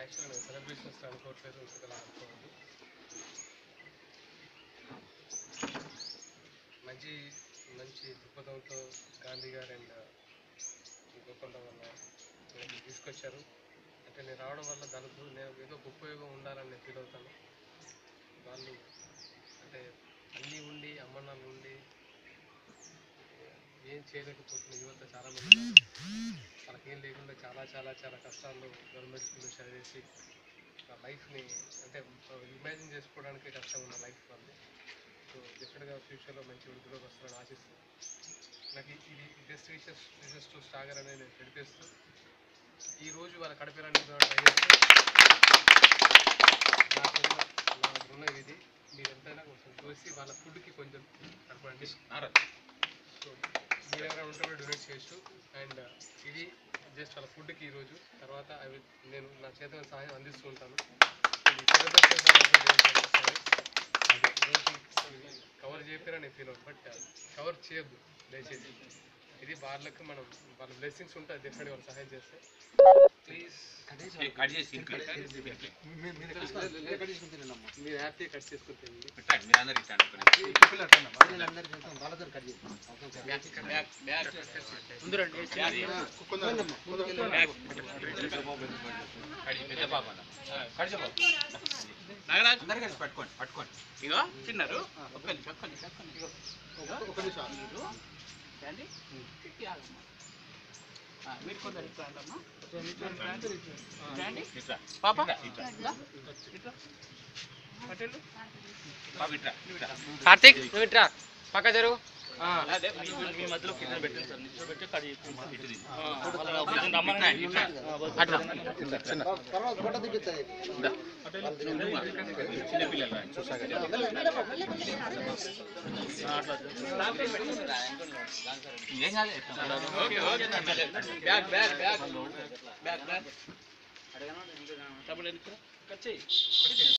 యాక్చువల్గా నేను సెలబ్రేషన్స్ అనుకోవట్లేదు, ఇంకొకలా అనుకోవద్దు. మంచి మంచి దృక్పథంతో గాంధీ గారు అండ్ గోపాల్ వల్ల తీసుకొచ్చారు. అంటే నేను రావడం వల్ల దానికి నేను ఏదో ఉపయోగం ఉండాలని నేను ఫీల్ అవుతాను. వాళ్ళు అంటే అన్నీ ఉండి అమ్మన్నాళ్ళు ఉండి ఏం చేయలేకపోతున్న యువత చాలామంది వాళ్ళకేం లేకుండా చాలా చాలా చాలా కష్టాల్లో గవర్నమెంట్ స్కూల్లో చదివేసి లైఫ్ని అంటే ఇమాజిన్ చేసుకోవడానికి కష్టం ఉన్న లైఫ్ వాళ్ళు. సో డెఫినెట్గా ఫ్యూచర్లో మంచి వృద్ధిలోకి వస్తారని ఆశిస్తూ నాకు ఇది బెస్ట్ విషెస్ టు సాగర్ అనేది నేను తెలిపేస్తూ ఈరోజు వాళ్ళ కడపడానికి ట్రై చేస్తే నాకున్న ఇది మీరు ఎంతైనా కొంచెం చూసి వాళ్ళ ఫుడ్కి కొంచెం కడపండి. సో మీరు ఎవరైనా ఉంటే కూడా డొనేట్ చేయొచ్చు. అండ్ ఇది జస్ట్ వాళ్ళ ఫుడ్కి ఈరోజు తర్వాత అవి నేను నా చేతుల సహాయం అందిస్తూ ఉంటాను. ఇది కవర్ చేయకపోయినా నేను ఫీల్ అవుతాను, బట్ కవర్ చేయొద్దు దయచేసి. ఇది వాళ్ళకి మనం వాళ్ళ బ్లెస్సింగ్స్ ఉంటే డెఫినెట్గా వాళ్ళు సహాయం చేస్తే ప్లీజ్ మీరు హ్యాపీగా కట్ చేసుకుంటుంది. పట్టుకోండి ఇగో తిన్నారు. ఒక్క నిమిషం మీరు కొందరు ఇట్లా అంటమ్మా పాప కార్తీక్ నువ్వు ఇట్రా పక్క జరుగు. అదే మీ మధ్యలో కింద పెట్టండి సార్, నిల్చోబెట్టి కడి చిన్నపిల్లలు